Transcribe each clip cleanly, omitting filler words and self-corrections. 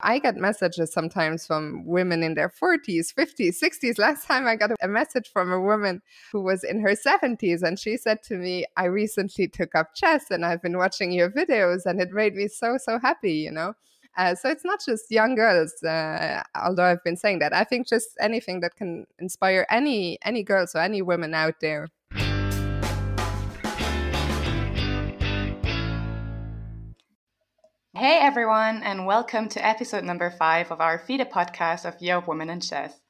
I get messages sometimes from women in their 40s, 50s, 60s. Last time I got a message from a woman who was in her 70s, and she said to me, I recently took up chess and I've been watching your videos and it made me so, so happy. So it's not just young girls, although I've been saying that. I think just anything that can inspire any girls or any women out there. Hey everyone, and welcome to episode number 5 of our FIDE Podcast of Year of Women in Chess.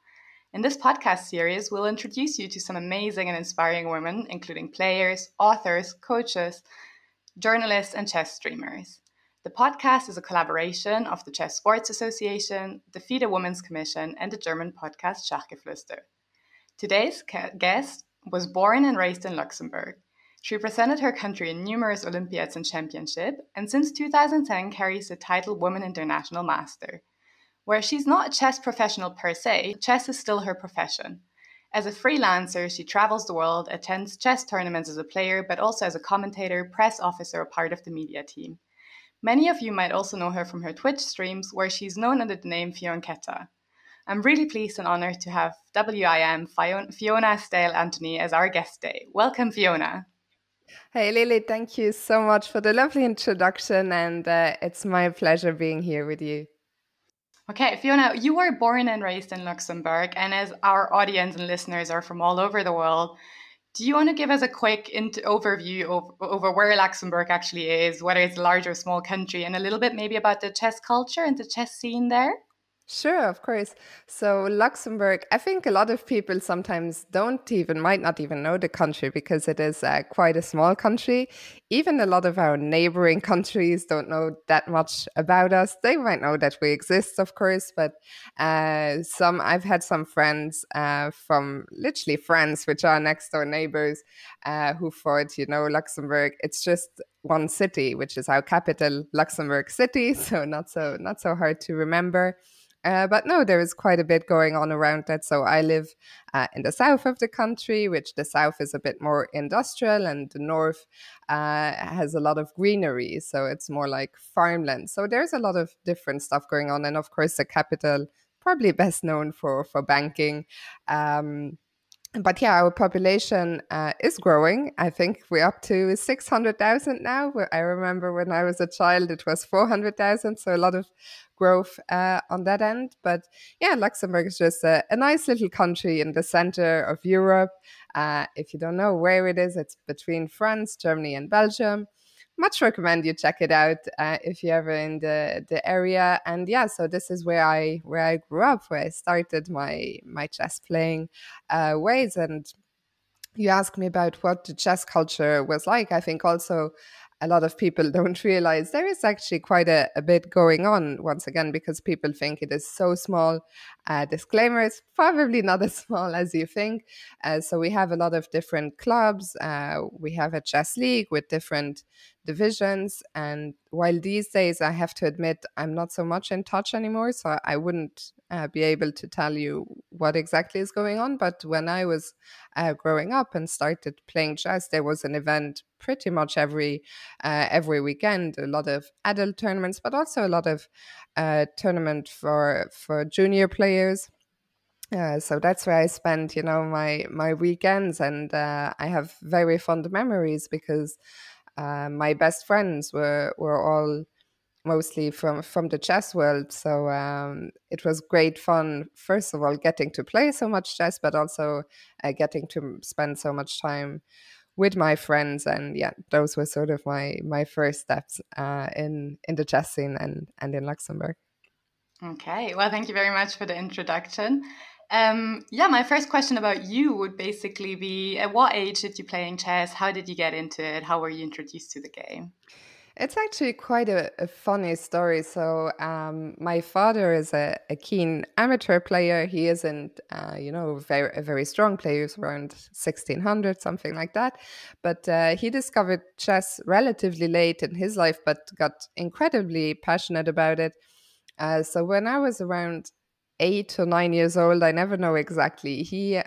In this podcast series, we'll introduce you to some amazing and inspiring women, including players, authors, coaches, journalists, and chess streamers. The podcast is a collaboration of the Chess Sports Association, the FIDE Women's Commission, and the German podcast Schachgeflüster. Today's guest was born and raised in Luxembourg. She represented her country in numerous Olympiads and championships, and since 2010 carries the title Women International Master. Where she's not a chess professional per se, chess is still her profession. As a freelancer, she travels the world, attends chess tournaments as a player, but also as a commentator, press officer, or part of the media team. Many of you might also know her from her Twitch streams, where she's known under the name Fiona. I'm really pleased and honored to have WIM Fiona Stale-Anthony as our guest today. Welcome, Fiona. Hey Lily, thank you so much for the lovely introduction, and it's my pleasure being here with you. Okay, Fiona, you were born and raised in Luxembourg, and as our audience and listeners are from all over the world, do you want to give us a quick overview over where Luxembourg actually is, whether it's a large or small country, and a little bit maybe about the chess culture and the chess scene there? Sure, of course. So Luxembourg, I think a lot of people sometimes might not even know the country because it is quite a small country. Even a lot of our neighboring countries don't know that much about us. They might know that we exist, of course, but I've had some friends from literally France, which are next door neighbors, who thought, Luxembourg, it's just one city, which is our capital, Luxembourg City. So not so hard to remember. But no, there is quite a bit going on around that. So I live in the south of the country, which the south is a bit more industrial, and the north has a lot of greenery. So it's more like farmland. So there's a lot of different stuff going on. And of course, the capital, probably best known for banking. But yeah, our population is growing. I think we're up to 600,000 now. I remember when I was a child, it was 400,000. So a lot of growth on that end. But yeah, Luxembourg is just a nice little country in the center of Europe. If you don't know where it is, it's between France, Germany, and Belgium. Much recommend you check it out if you're ever in the area. And yeah, so this is where I grew up, where I started my chess playing ways. And you asked me about what the chess culture was like. I think also a lot of people don't realize there is actually quite a bit going on, once again, because people think it is so small. Disclaimer, it's probably not as small as you think. So we have a lot of different clubs. We have a chess league with different divisions. And while these days, I have to admit, I'm not so much in touch anymore, so I wouldn't be able to tell you what exactly is going on. But when I was growing up and started playing chess, there was an event pretty much every weekend, a lot of adult tournaments, but also a lot of tournament for junior players. So that's where I spent, my weekends, and I have very fond memories because my best friends were all mostly from the chess world. So it was great fun, first of all, getting to play so much chess, but also getting to spend so much time with my friends. And yeah, those were sort of my first steps in the chess scene and in Luxembourg. Okay, well, thank you very much for the introduction. My first question about you would basically be, at what age did you play chess? How did you get into it? How were you introduced to the game? It's actually quite a funny story. So my father is a keen amateur player. He isn't, a very strong player. He's around 1600, something like that. But he discovered chess relatively late in his life, but got incredibly passionate about it. So when I was around 8 or 9 years old, I never know exactly, he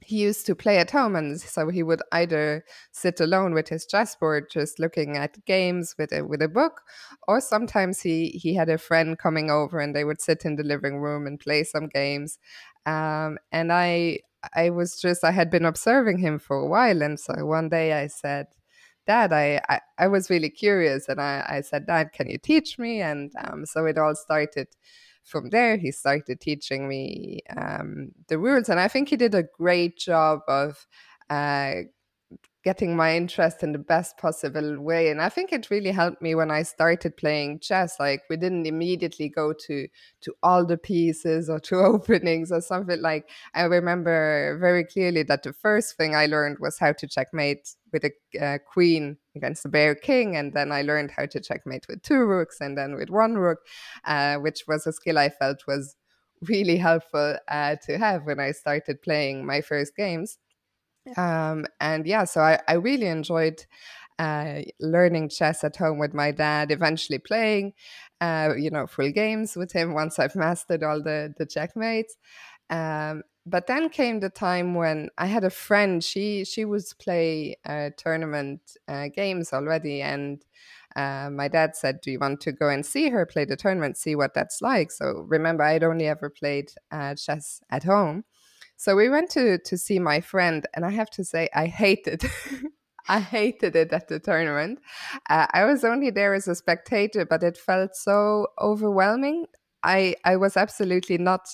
he used to play at home, and so he would either sit alone with his chessboard just looking at games with a book, or sometimes he had a friend coming over and they would sit in the living room and play some games. And I had been observing him for a while, and so one day I said, Dad, I was really curious, and I said, Dad, can you teach me? And so it all started from there. He started teaching me the rules, and I think he did a great job of getting my interest in the best possible way. And I think it really helped me when I started playing chess. Like, we didn't immediately go to all the pieces or to openings or something. Like, I remember very clearly that the first thing I learned was how to checkmate with a queen against a bear king, and then I learned how to checkmate with 2 rooks and then with 1 rook, which was a skill I felt was really helpful to have when I started playing my first games. And yeah, so I really enjoyed learning chess at home with my dad, eventually playing, full games with him once I've mastered all the checkmates. But then came the time when I had a friend. She was play tournament games already, and my dad said, "Do you want to go and see her play the tournament, see what that's like?" So remember, I'd only ever played chess at home. So we went to see my friend, and I have to say, I hated I hated it at the tournament. I was only there as a spectator, but it felt so overwhelming. I was absolutely not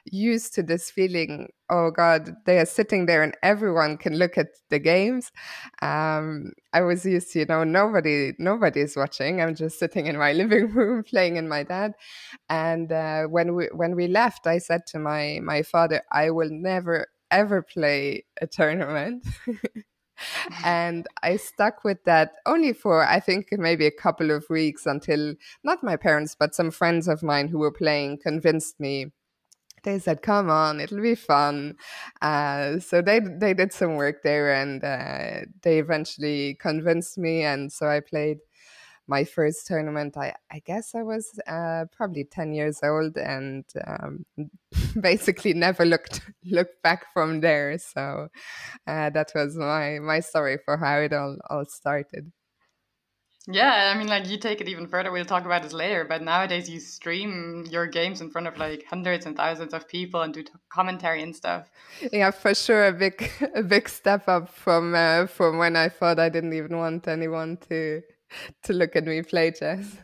used to this feeling. Oh God, they are sitting there and everyone can look at the games. I was used to, nobody's watching. I'm just sitting in my living room playing in my dad. And when we left, I said to my father, I will never ever play a tournament. And I stuck with that only for, I think, maybe a couple of weeks, until not my parents, but some friends of mine who were playing convinced me. They said, "Come on, it'll be fun." So they did some work there, and they eventually convinced me. And so I played my first tournament. I guess I was probably 10 years old, and basically never looked back from there. So that was my story for how it all started. Yeah, I mean, like, you take it even further. We'll talk about this later. But nowadays, you stream your games in front of like hundreds and thousands of people and do commentary and stuff. Yeah, for sure, a big step up from when I thought I didn't even want anyone to look at me play chess.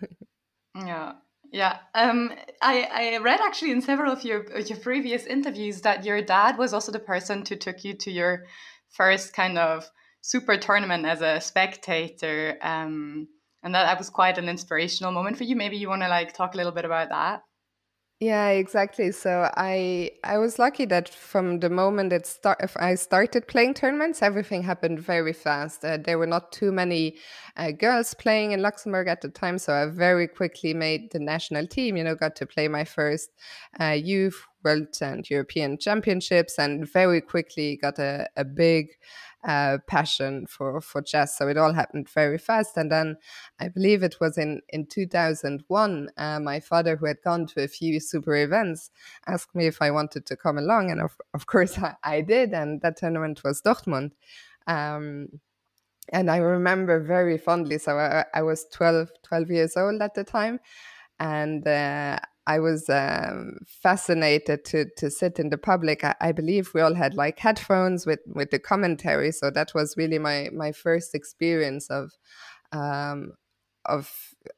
Yeah. Yeah. I read actually in several of your previous interviews that your dad was also the person who took you to your first kind of super tournament as a spectator. And that was quite an inspirational moment for you. Maybe you want to like talk a little bit about that. Yeah, exactly. So I was lucky that from the moment I started playing tournaments, everything happened very fast. There were not too many girls playing in Luxembourg at the time, so I very quickly made the national team. Got to play my first youth world and European championships, and very quickly got a big passion for chess. So it all happened very fast. And then I believe it was in 2001, my father, who had gone to a few super events, asked me if I wanted to come along. And of course I did. And that tournament was Dortmund. And I remember very fondly. So I was 12 years old at the time. And I was fascinated to sit in the public. I believe we all had like headphones with the commentary. So that was really my first experience of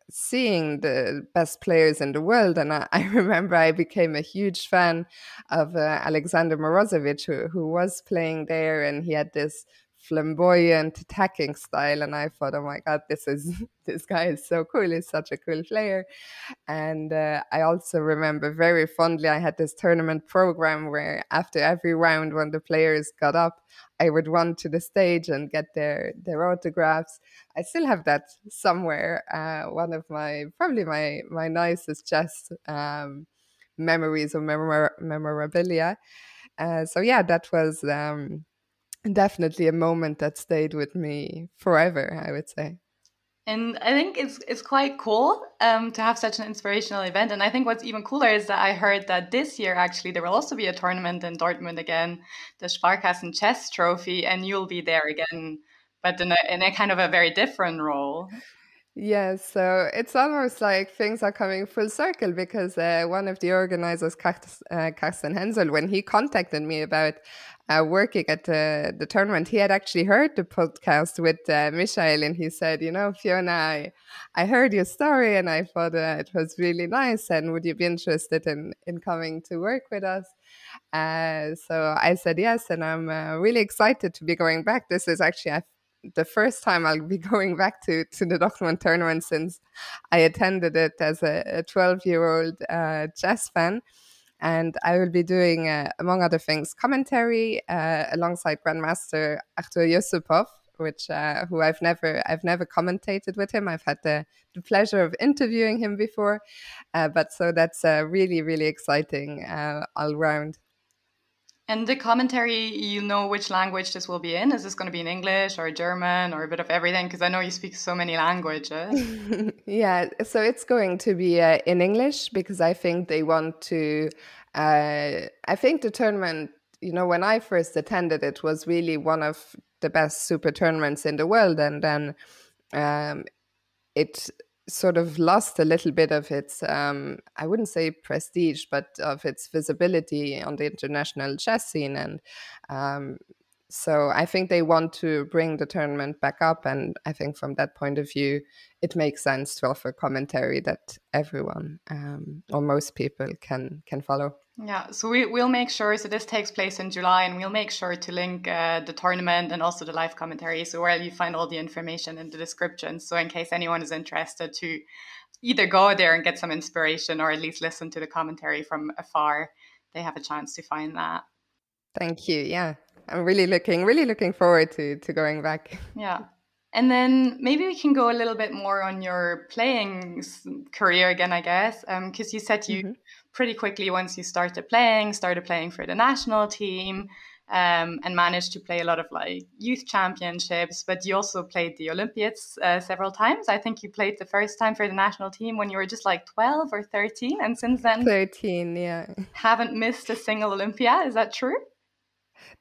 seeing the best players in the world. And I remember I became a huge fan of Alexander Morozevich, who was playing there, and he had this flamboyant attacking style, and I thought, oh my God, this guy is so cool. He's such a cool player. And I also remember very fondly, I had this tournament program where after every round, when the players got up, I would run to the stage and get their autographs. I still have that somewhere. One of probably my nicest chess memories of memorabilia. So yeah, that was definitely a moment that stayed with me forever, I would say. And I think it's quite cool to have such an inspirational event. And I think what's even cooler is that I heard that this year, actually, there will also be a tournament in Dortmund again, the Sparkassen Chess Trophy, and you'll be there again, but in a kind of a very different role. Yeah, so it's almost like things are coming full circle because one of the organizers, Carsten Hensel, when he contacted me about working at the tournament, he had actually heard the podcast with Michael, and he said, Fiona, I heard your story and I thought it was really nice, and would you be interested in coming to work with us? So I said yes, and I'm really excited to be going back. This is actually, the first time I'll be going back to the Dortmund tournament since I attended it as a 12-year-old chess fan. And I will be doing, among other things, commentary alongside Grandmaster Artur Jussupow, who I've never commentated with him. I've had the pleasure of interviewing him before, but so that's really, really exciting all round. And the commentary, which language this will be in? Is this going to be in English or German or a bit of everything? Because I know you speak so many languages. Yeah, so it's going to be in English because I think they want to, I think the tournament, when I first attended it was really one of the best super tournaments in the world. And then it sort of lost a little bit of its, I wouldn't say prestige, but of its visibility on the international chess scene. And so I think they want to bring the tournament back up. And I think from that point of view, it makes sense to offer commentary that everyone or most people can follow. Yeah, so we'll make sure, so this takes place in July, and we'll make sure to link the tournament and also the live commentary, so where you find all the information in the description. So in case anyone is interested to either go there and get some inspiration or at least listen to the commentary from afar, they have a chance to find that. Thank you. Yeah, I'm really looking forward to going back. Yeah. And then maybe we can go a little bit more on your playing career again, I guess, because you said you pretty quickly, once you started playing for the national team, and managed to play a lot of like youth championships, but you also played the Olympiads several times. I think you played the first time for the national team when you were just like 12 or 13, and since then 13, yeah, haven't missed a single Olympia. Is that true?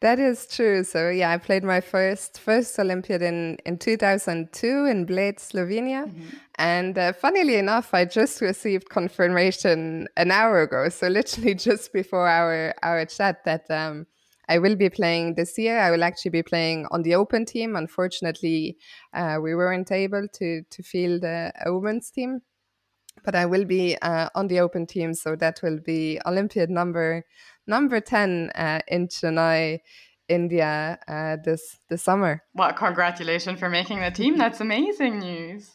That is true. So yeah, I played my first Olympiad in 2002 in Bled, Slovenia. And funnily enough, I just received confirmation an hour ago. So literally just before our chat that I will be playing this year. I will actually be playing on the open team. Unfortunately, we weren't able to field a women's team. But I will be on the open team. So that will be Olympiad number 10 in Chennai, India this summer. Well, congratulations for making the team. That's amazing news.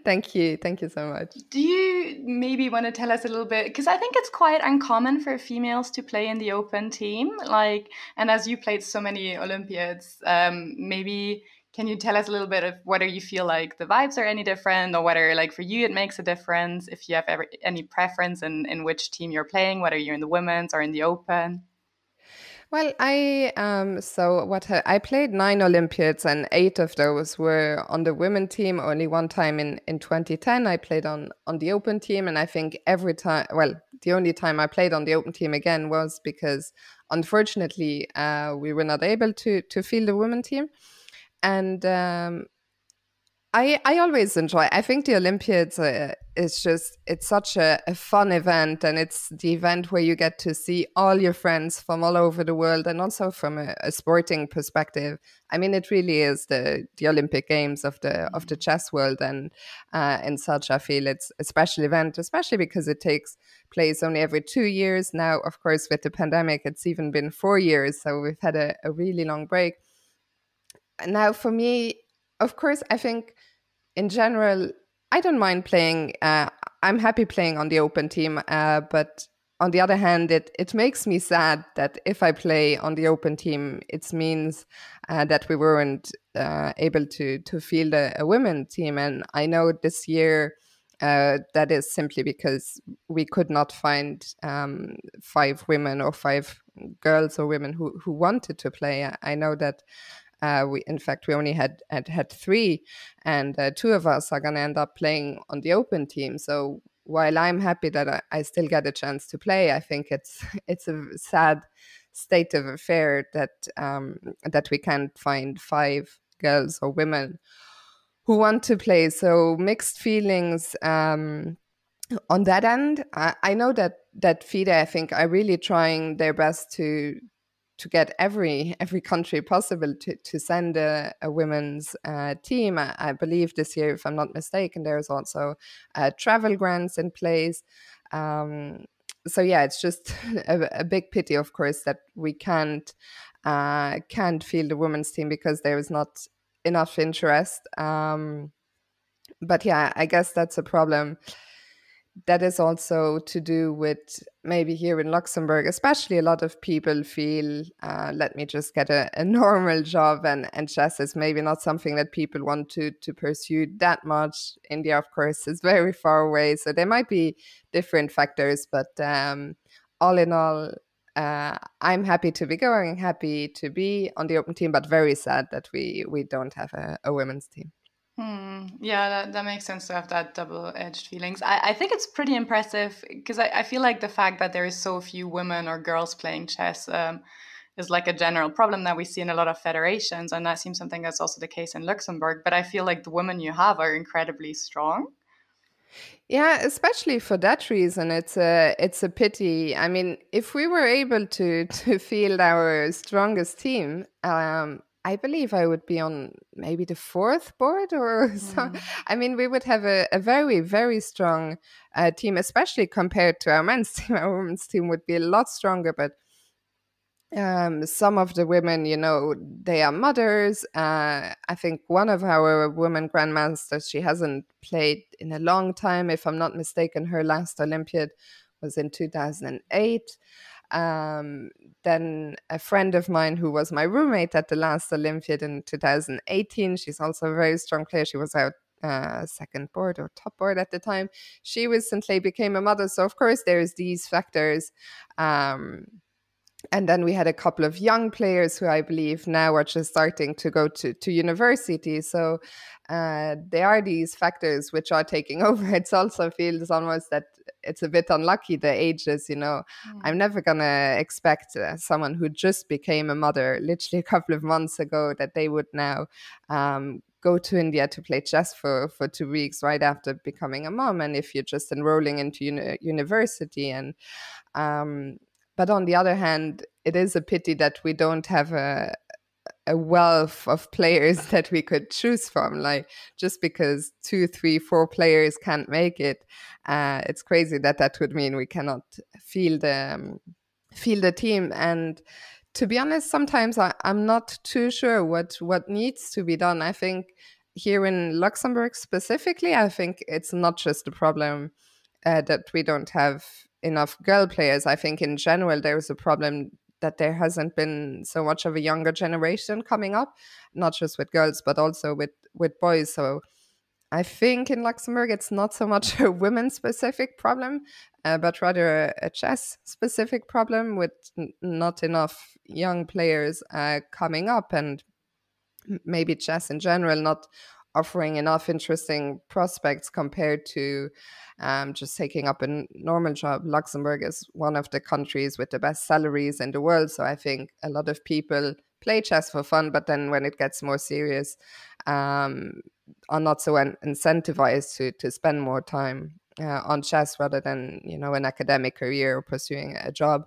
Thank you so much. Do you maybe want to tell us a little bit, because I think it's quite uncommon for females to play in the open team, and as you played so many Olympiads, maybe can you tell us a little bit of whether you feel like the vibes are any different, or whether like for you it makes a difference, if you have any preference in which team you're playing, whether you're in the women's or in the open? Well, I played 9 Olympiads, and 8 of those were on the women team. Only one time in 2010 I played on the open team, and I think the only time I played on the open team again was because unfortunately we were not able to field the women team. And I always enjoy. I think the Olympiads it's such a fun event, and it's the event where you get to see all your friends from all over the world, and also from a sporting perspective. I mean, it really is the Olympic Games of the chess world, and such I feel it's a special event, especially because it takes place only every 2 years. Now, of course, with the pandemic, it's even been 4 years, so we've had a really long break. Now, for me, of course, I think in general, I don't mind playing. I'm happy playing on the open team, but on the other hand, it makes me sad that if I play on the open team, it means that we weren't able to field a women team. And I know this year that is simply because we could not find 5 women or 5 girls or women who wanted to play. I know that In fact, we only had 3, and 2 of us are going to end up playing on the open team. So while I'm happy that I still get a chance to play, I think it's a sad state of affair that we can't find 5 girls or women who want to play. So mixed feelings on that end. I know that FIDE, I think, are really trying their best to get every country possible to send a women's team. I believe this year, if I'm not mistaken, there's also travel grants in place. So yeah, it's just a big pity, of course, that we can't field the women's team because there is not enough interest. But yeah, I guess that's a problem. That is also to do with maybe here in Luxembourg, especially a lot of people feel, let me just get a normal job, and chess is maybe not something that people want to pursue that much. India, of course, is very far away, so there might be different factors, but all in all, I'm happy to be going, happy to be on the open team, but very sad that we don't have a women's team. Yeah, that makes sense to have that double-edged feelings. I think it's pretty impressive because I feel like the fact that there is so few women or girls playing chess is like a general problem that we see in a lot of federations, and that seems something that's also the case in Luxembourg. But I feel like the women you have are incredibly strong. Yeah, especially for that reason, it's a pity. I mean, if we were able to field our strongest team, I believe I would be on maybe the 4th board or so. I mean, we would have a very, very strong team, especially compared to our men's team. Our women's team would be a lot stronger, but some of the women, they are mothers. I think one of our women grandmasters, she hasn't played in a long time. If I'm not mistaken, her last Olympiad was in 2008. Then a friend of mine who was my roommate at the last Olympiad in 2018, she's also a very strong player. She was out second board or top board at the time. She recently became a mother. So, of course, there's these factors. And then we had a couple of young players who I believe now are just starting to go to university. So there are these factors which are taking over. It also feels almost that it's a bit unlucky, the ages, I'm never going to expect someone who just became a mother literally a couple of months ago that they would now go to India to play chess for 2 weeks right after becoming a mom. And if you're just enrolling into university and but on the other hand, it is a pity that we don't have a wealth of players that we could choose from. Like, just because 2, 3, 4 players can't make it, it's crazy that would mean we cannot field the team. And to be honest, sometimes I'm not too sure what needs to be done. I think here in Luxembourg specifically, I think it's not just a problem that we don't have enough girl players. I think in general there's a problem that there hasn't been so much of a younger generation coming up, not just with girls but also with boys. So I think in Luxembourg it's not so much a women specific problem, but rather a chess specific problem with not enough young players coming up, and maybe chess in general not offering enough interesting prospects compared to just taking up a normal job. Luxembourg is one of the countries with the best salaries in the world. So I think a lot of people play chess for fun, but then when it gets more serious, are not so incentivized to spend more time on chess rather than, an academic career or pursuing a job.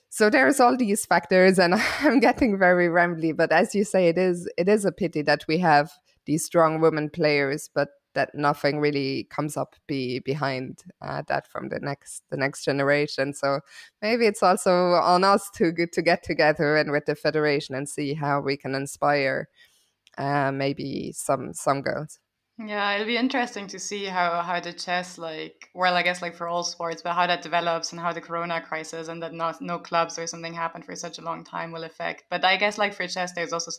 So there's all these factors, and I'm getting very rambly, but as you say, it is a pity that we have these strong women players, but that nothing really comes up behind that from the next generation. So maybe it's also on us to get together and with the federation and see how we can inspire maybe some girls. Yeah, it'll be interesting to see how the chess, I guess for all sports, but how that develops and how the corona crisis and that no clubs or something happened for such a long time will affect. But I guess for chess, there's also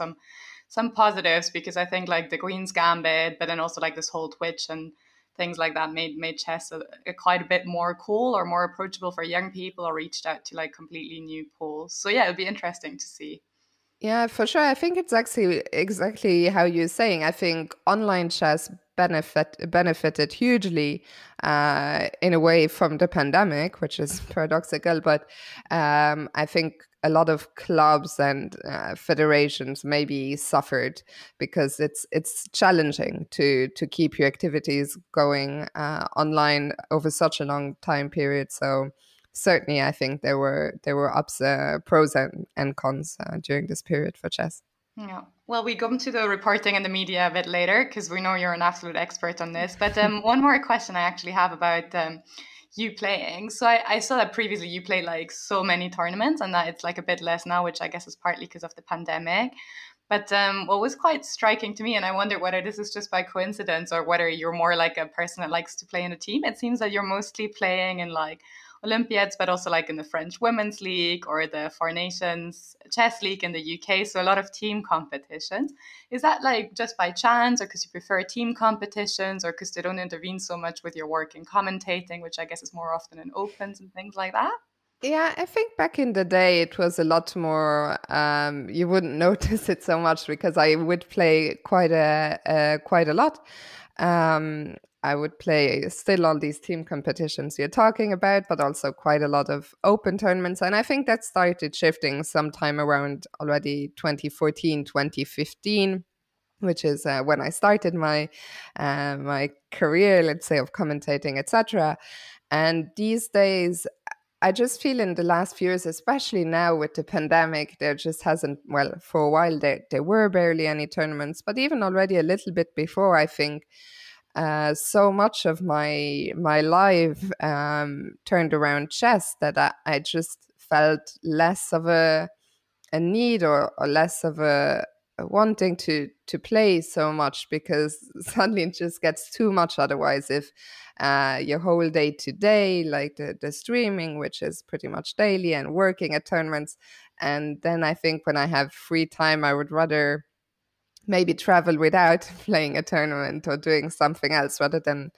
some positives, because I think the Queen's Gambit, but then also this whole Twitch and things like that made chess quite a bit more cool or more approachable for young people, or reached out to completely new pools. So yeah, it'll be interesting to see. Yeah, for sure. I think it's actually exactly how you're saying. I think online chess benefited hugely in a way from the pandemic, which is paradoxical. But I think a lot of clubs and federations maybe suffered because it's challenging to keep your activities going online over such a long time period. So certainly, I think there were pros and cons during this period for chess. Yeah. Well, we come to the reporting and the media a bit later because we know you're an absolute expert on this. But one more question I actually have about you playing. So I saw that previously you played like so many tournaments and that it's like a bit less now, which I guess is partly because of the pandemic. But what was quite striking to me, and I wonder whether this is just by coincidence or whether you're more like a person that likes to play in a team. It seems that you're mostly playing in like Olympiads, but also like in the French Women's League or the Four Nations Chess League in the UK. So a lot of team competitions. Is that like just by chance or because you prefer team competitions or because they don't intervene so much with your work in commentating, which I guess is more often in opens and things like that? Yeah, I think back in the day it was a lot more. You wouldn't notice it so much because I would play quite a lot. I would play still all these team competitions you're talking about, but also quite a lot of open tournaments. And I think that started shifting sometime around already 2014, 2015, which is when I started my career, let's say, of commentating, etc. And these days, I just feel in the last few years, especially now with the pandemic, there just hasn't, well, for a while there were barely any tournaments, but even already a little bit before, I think so much of my life turned around chess that I just felt less of a need or less of a wanting to play so much because suddenly it just gets too much otherwise if your whole day to day, like the streaming, which is pretty much daily, and working at tournaments. And then I think when I have free time, I would rather maybe travel without playing a tournament or doing something else rather than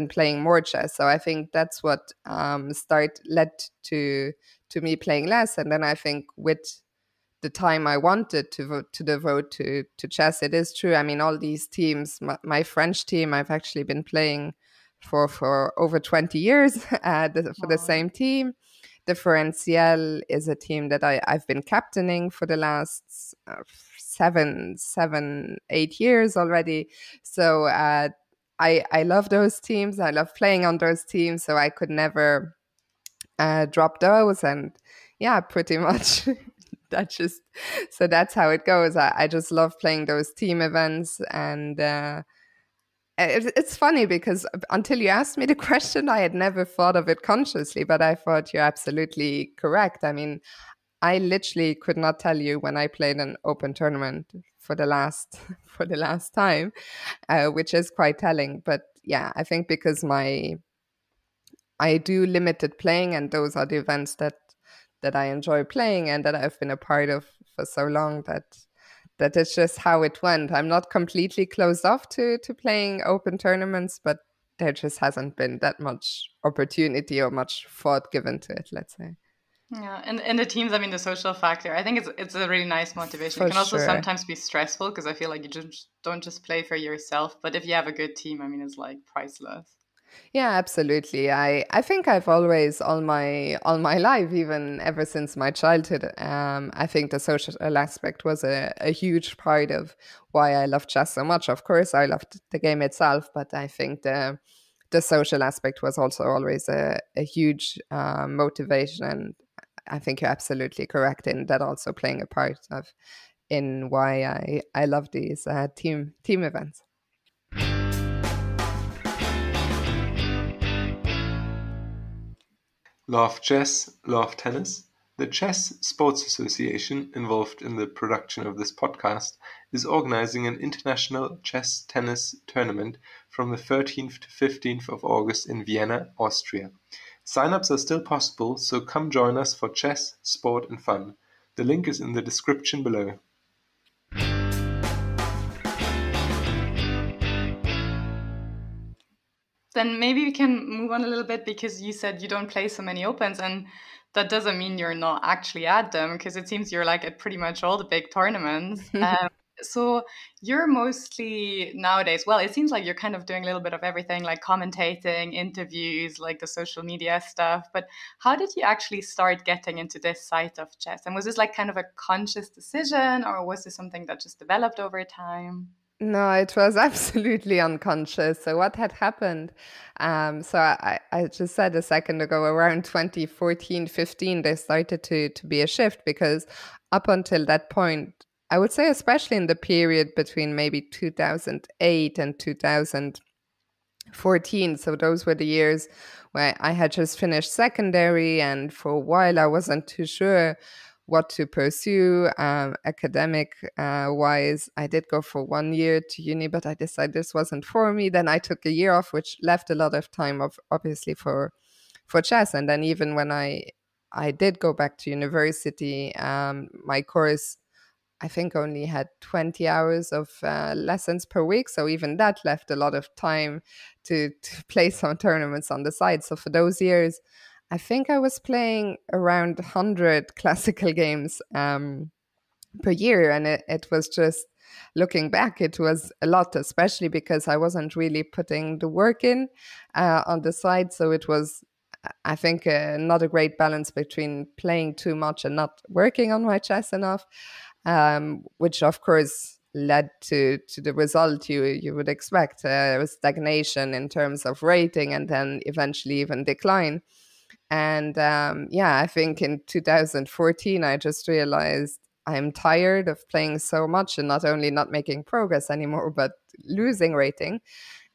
playing more chess. So I think that's what led to me playing less. And then I think with the time I wanted to devote to chess, it is true. I mean, all these teams, my French team, I've actually been playing for over 20 years for the same team. The Differentiel is a team that I've been captaining for the last 8 years already. So I love those teams. I love playing on those teams. So I could never drop those. And yeah, pretty much that's how it goes. I just love playing those team events. And it's funny because until you asked me the question, I had never thought of it consciously, but I thought you're absolutely correct. I mean, I literally could not tell you when I played an open tournament for the last time, which is quite telling. But yeah, I think because I do limited playing, and those are the events that I enjoy playing and that I've been a part of for so long that it's just how it went. I'm not completely closed off to playing open tournaments, but there just hasn't been that much opportunity or much thought given to it, let's say. Yeah, and the teams, I mean, the social factor, I think it's a really nice motivation. It can also sometimes be stressful because I feel like you just don't just play for yourself, but if you have a good team, I mean, it's like priceless. Yeah, absolutely. I think I've always all my life, even ever since my childhood, I think the social aspect was a huge part of why I love chess so much. Of course, I loved the game itself, but I think the social aspect was also always a huge motivation. And I think you're absolutely correct in that also playing a part of in why I love these team events. Love chess, love tennis? The Chess Sports Association, involved in the production of this podcast, is organizing an international chess tennis tournament from the 13th to 15th of August in Vienna, Austria. Sign-ups are still possible, so come join us for chess, sport and fun. The link is in the description below. then maybe we can move on a little bit, because you said you don't play so many opens, and that doesn't mean you're not actually at them, because it seems you're like at pretty much all the big tournaments. So you're mostly nowadays, well, it seems like you're kind of doing a little bit of everything, like commentating, interviews, like the social media stuff. But how did you actually start getting into this side of chess? And was this like kind of a conscious decision, or was this something that just developed over time? No, it was absolutely unconscious. So what had happened? I just said a second ago, around 2014, 15, there started to be a shift, because up until that point, I would say, especially in the period between maybe 2008 and 2014. So those were the years where I had just finished secondary, and for a while I wasn't too sure what to pursue academic wise. I did go for 1 year to uni, but I decided this wasn't for me. Then I took a year off, which left a lot of time obviously for chess. And then even when I did go back to university, my course, I think, only had 20 hours of lessons per week. So even that left a lot of time to play some tournaments on the side. So for those years, I think I was playing around 100 classical games per year. And it was just, looking back, it was a lot, especially because I wasn't really putting the work in on the side. So it was, I think, not a great balance between playing too much and not working on my chess enough. Which of course led to the result you would expect. It was stagnation in terms of rating, and then eventually even decline. And I think in 2014, I just realized I'm tired of playing so much, and not only not making progress anymore, but losing rating.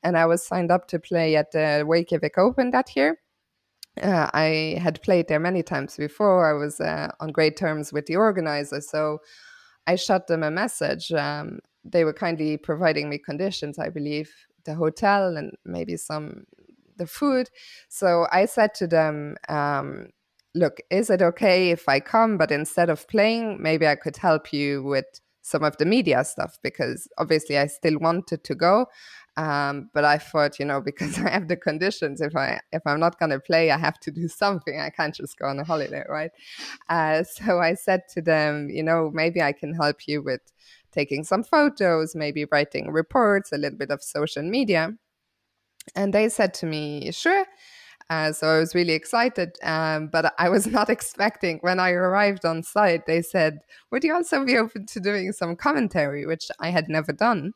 And I was signed up to play at the Reykjavik Open that year. I had played there many times before. I was on great terms with the organizer, so I shot them a message. They were kindly providing me conditions, I believe, the hotel and maybe the food. So I said to them, look, is it okay if I come, but instead of playing, maybe I could help you with some of the media stuff, because obviously I still wanted to go. But I thought, because I have the conditions, if I'm not going to play, I have to do something. I can't just go on a holiday, right? So I said to them, maybe I can help you with taking some photos, maybe writing reports, a little bit of social media. And they said to me, sure. So I was really excited, but I was not expecting, when I arrived on site, they said, would you also be open to doing some commentary, which I had never done.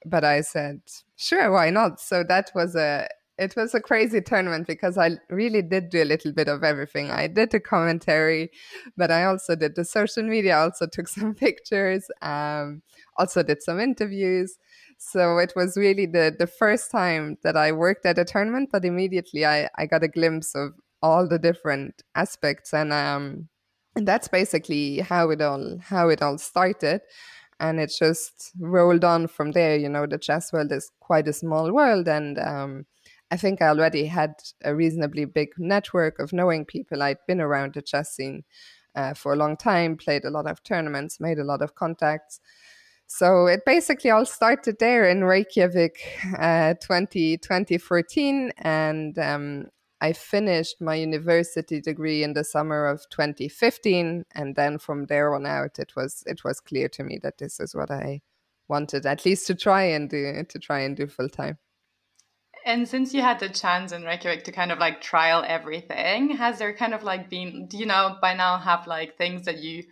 But I said, sure, why not? So it was a crazy tournament, because I really did do a little bit of everything. I did the commentary, but I also did the social media, also took some pictures, also did some interviews. So it was really the first time that I worked at a tournament, but immediately I got a glimpse of all the different aspects. And that's basically how it all started. And it just rolled on from there. The chess world is quite a small world. And I think I already had a reasonably big network of knowing people. I'd been around the chess scene for a long time, played a lot of tournaments, made a lot of contacts. So it basically all started there in Reykjavik 2014. And I finished my university degree in the summer of 2015, and then from there on out, it was clear to me that this is what I wanted, at least to try and do full time. And since you had the chance in Reykjavik to kind of like trial everything, has there kind of like been, do you by now have like things that you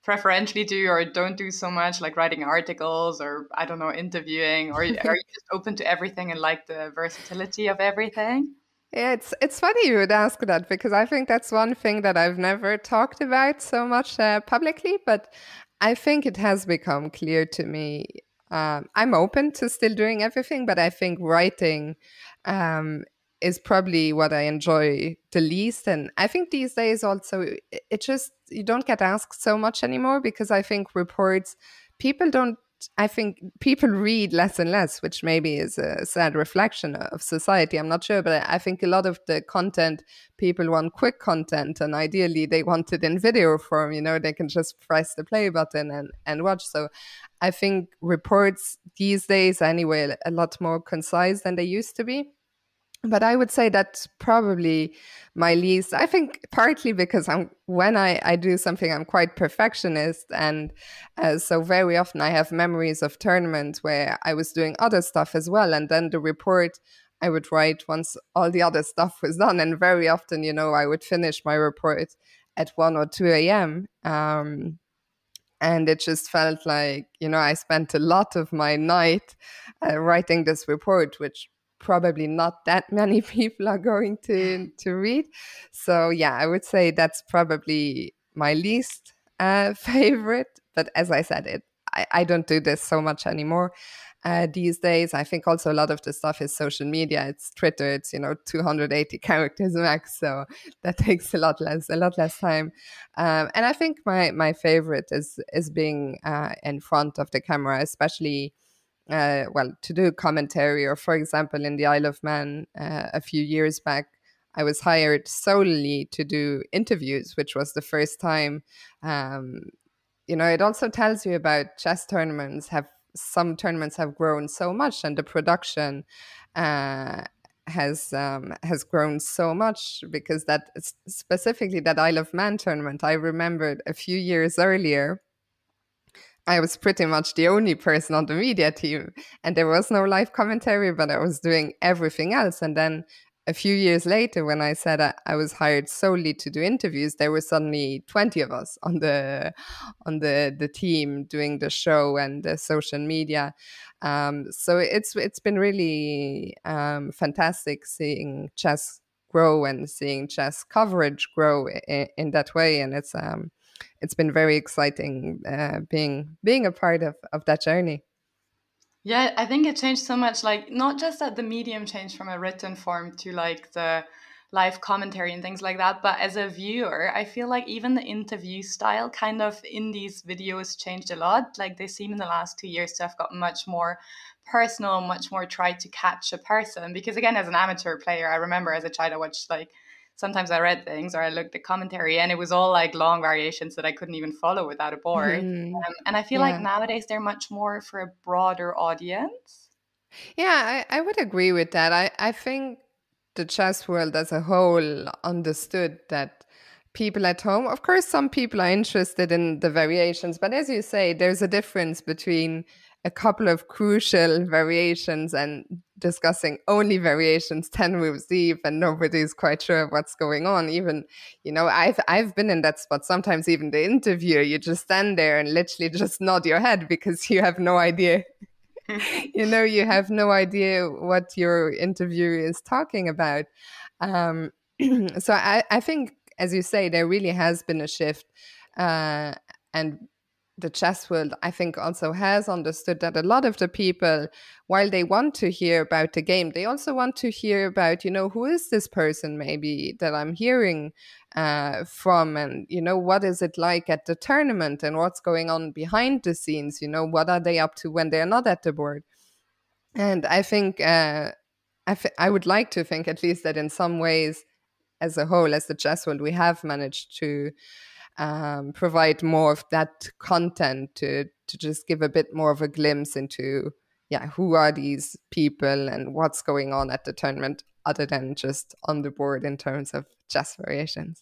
preferentially do or don't do so much, like writing articles or, I don't know, interviewing, or are you just open to everything and like the versatility of everything? Yeah, it's funny you would ask that, because I think that's one thing that I've never talked about so much publicly, but I think it has become clear to me. I'm open to still doing everything, but I think writing is probably what I enjoy the least. And I think these days also, you don't get asked so much anymore, because I think reports, people don't I think people read less and less, which maybe is a sad reflection of society. I'm not sure, but I think a lot of the content, people want quick content, and ideally they want it in video form. They can just press the play button and watch. So I think reports these days, anyway, a lot more concise than they used to be. But I would say that's probably my least. I think partly because when I do something, I'm quite perfectionist. And so very often I have memories of tournaments where I was doing other stuff as well. And then the report I would write once all the other stuff was done. And very often, I would finish my report at 1 or 2 a.m. And it just felt like, I spent a lot of my night writing this report, which probably not that many people are going to read. So yeah, I would say that's probably my least favorite. But as I said, I don't do this so much anymore these days. I think also a lot of the stuff is social media. It's Twitter. It's 280 characters max, so that takes a lot less time. And I think my favorite is being in front of the camera, especially. To do commentary, or for example, in the Isle of Man a few years back, I was hired solely to do interviews, which was the first time. It also tells you about chess tournaments. Some tournaments have grown so much, and the production has grown so much, because that specifically that Isle of Man tournament, I remembered a few years earlier, I was pretty much the only person on the media team, and there was no live commentary, but I was doing everything else. And then a few years later, when I said I was hired solely to do interviews, there were suddenly 20 of us on the team doing the show and the social media. So it's been really fantastic seeing chess grow and seeing chess coverage grow in that way, and it's been very exciting being a part of that journey. Yeah, I think it changed so much, like not just that the medium changed from a written form to like the live commentary and things like that, but as a viewer, I feel like even the interview style kind of in these videos changed a lot. Like they seem in the last 2 years to have got much more personal, much more tried to catch a person. Because again, as an amateur player, I remember as a child I watched sometimes I read things or I looked at commentary and it was all like long variations that I couldn't even follow without a board. And I feel like nowadays they're much more for a broader audience. Yeah, I would agree with that. I think the chess world as a whole understood that people at home, of course, some people are interested in the variations, but as you say, there's a difference between a couple of crucial variations and discussing only variations 10 moves deep and nobody's quite sure what's going on. Even, I've been in that spot. Sometimes even the interviewer, you just stand there and literally just nod your head because you have no idea. You have no idea what your interviewer is talking about. So I think, as you say, there really has been a shift. And the chess world, I think, also has understood that a lot of the people, while they want to hear about the game, they also want to hear about, who is this person maybe that I'm hearing from, and, what is it like at the tournament and what's going on behind the scenes, what are they up to when they're not at the board. And I think I would like to think at least that in some ways, as a whole, as the chess world, we have managed to provide more of that content to just give a bit more of a glimpse into, who are these people and what's going on at the tournament, other than just on the board in terms of chess variations.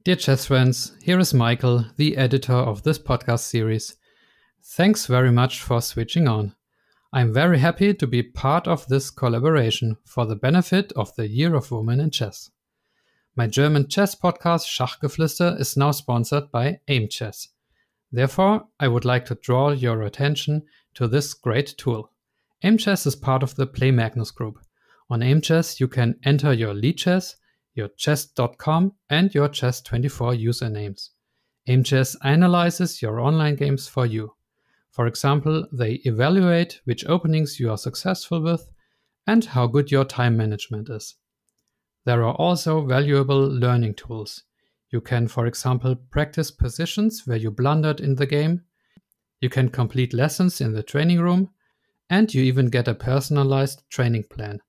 Dear chess friends, here is Michael, the editor of this podcast series. Thanks very much for switching on. I'm very happy to be part of this collaboration for the benefit of the Year of Women in Chess. My German chess podcast Schachgeflüster is now sponsored by AIM Chess. Therefore, I would like to draw your attention to this great tool. AIM Chess is part of the Play Magnus group. On AIM Chess, you can enter your lead chess, your chess.com and your chess24 usernames. AIM Chess analyzes your online games for you. For example, they evaluate which openings you are successful with and how good your time management is. There are also valuable learning tools. You can, for example, practice positions where you blundered in the game. You can complete lessons in the training room, and you even get a personalized training plan.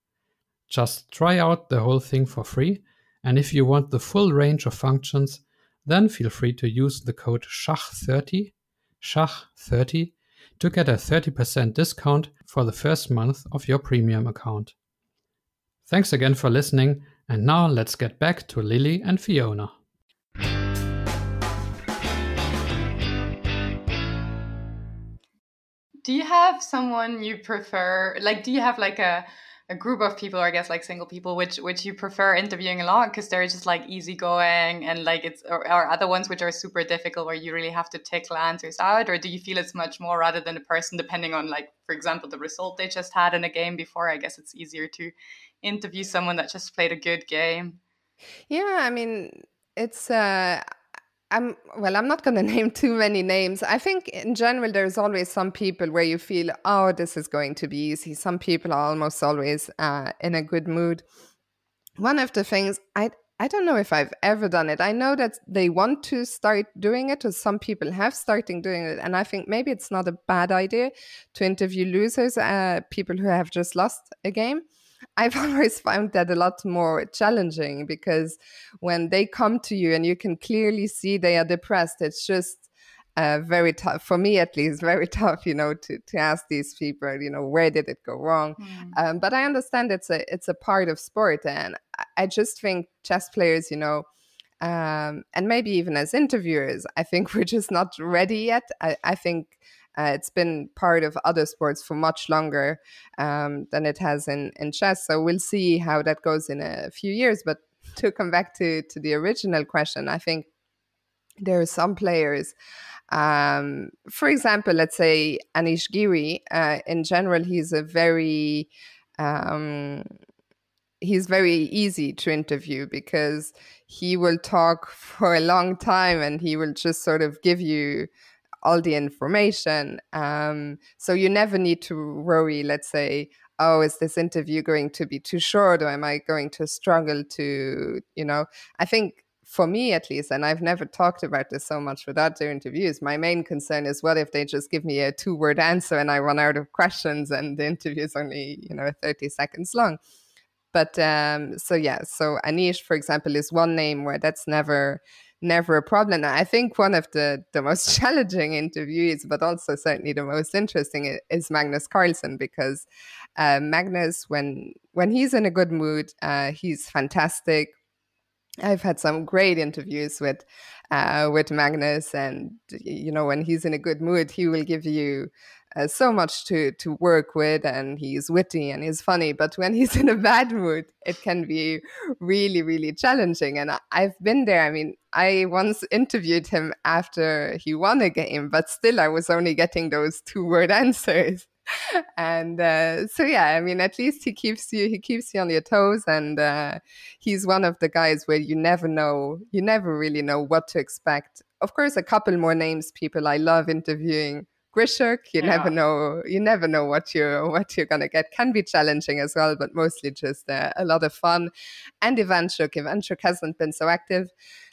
Just try out the whole thing for free, and if you want the full range of functions, then feel free to use the code SCHACH30, SCHACH30, to get a 30% discount for the first month of your premium account. Thanks again for listening, and now let's get back to Lilli and Fiona. Do you have someone you prefer? Like, do you have like a group of people, or I guess like single people, which you prefer interviewing a lot because they're just like easygoing, and like it's or other ones which are super difficult where you really have to tickle answers out? Or do you feel it's much more rather than a person, depending on, like, for example, the result they just had in a game before? I guess it's easier to interview someone that just played a good game. Yeah, I mean, it's I'm not going to name too many names. I think in general, there's always some people where you feel, oh, this is going to be easy. Some people are almost always in a good mood. One of the things, I don't know if I've ever done it. I know that they want to start doing it, or some people have started doing it. And I think maybe it's not a bad idea to interview losers, people who have just lost a game. I've always found that a lot more challenging, because when they come to you and you can clearly see they are depressed, it's just very tough, for me at least, very tough, to ask these people, where did it go wrong? But I understand it's a part of sport. And I just think chess players, and maybe even as interviewers, I think we're just not ready yet. I think it's been part of other sports for much longer than it has in chess. So we'll see how that goes in a few years. But to come back to the original question, I think there are some players, for example, let's say Anish Giri, in general, he's very easy to interview, because he will talk for a long time and he will just sort of give you all the information. So you never need to worry, let's say, oh, is this interview going to be too short, or am I going to struggle to, I think for me at least, and I've never talked about this so much with other interviews, my main concern is, what if they just give me a 2-word answer and I run out of questions and the interview is only, 30 seconds long. But so Anish, for example, is one name where that's never a problem. I think one of the most challenging interviews, but also certainly the most interesting, is Magnus Carlsen, because Magnus, when he's in a good mood, he's fantastic. I've had some great interviews with Magnus, and when he's in a good mood, he will give you so much to work with, and he's witty and he's funny. But when he's in a bad mood, it can be really, really challenging. And I've been there. I mean, I once interviewed him after he won a game, but still I was only getting those 2-word answers. And I mean, at least he keeps you on your toes, and he's one of the guys where you never really know what to expect. Of course, a couple more names, people I love interviewing. Grishuk, you never know what you're gonna get. Can be challenging as well, but mostly just a lot of fun. And Ivanchuk hasn't been so active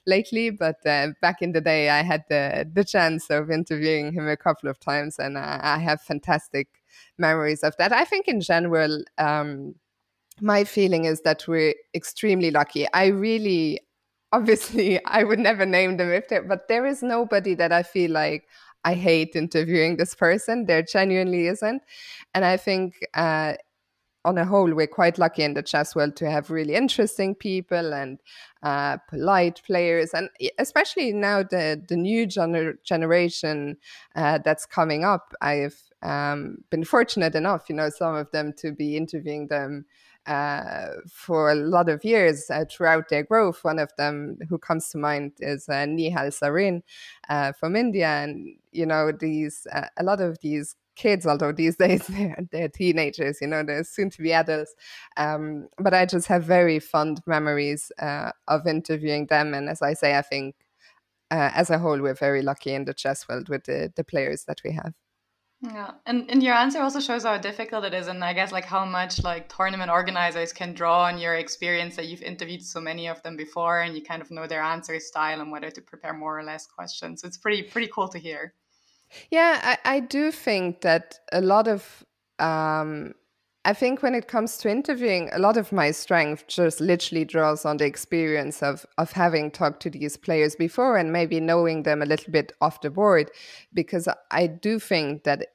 lately, but back in the day, I had the chance of interviewing him a couple of times, and I have fantastic memories of that. I think in general, my feeling is that we're extremely lucky. Obviously, I would never name them but there is nobody that I feel like I hate interviewing this person. There genuinely isn't. And I think on a whole, we're quite lucky in the chess world to have really interesting people and polite players. And especially now the new generation that's coming up, I've been fortunate enough, some of them to be interviewing them for a lot of years throughout their growth. One of them who comes to mind is Nihal Sarin from India. And, a lot of these kids, although these days they're teenagers, they're soon to be adults. But I just have very fond memories of interviewing them. And as I say, I think as a whole, we're very lucky in the chess world with the players that we have. Yeah, and your answer also shows how difficult it is, and I guess like how much like tournament organizers can draw on your experience that you've interviewed so many of them before, and you kind of know their answer style and whether to prepare more or less questions. So it's pretty cool to hear. Yeah, I do think that a lot of, I think when it comes to interviewing, a lot of my strength just literally draws on the experience of having talked to these players before and maybe knowing them a little bit off the board, because I do think that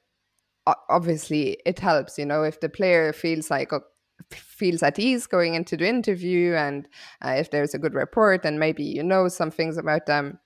obviously it helps, if the player feels at ease going into the interview, and if there's a good rapport, and maybe some things about them,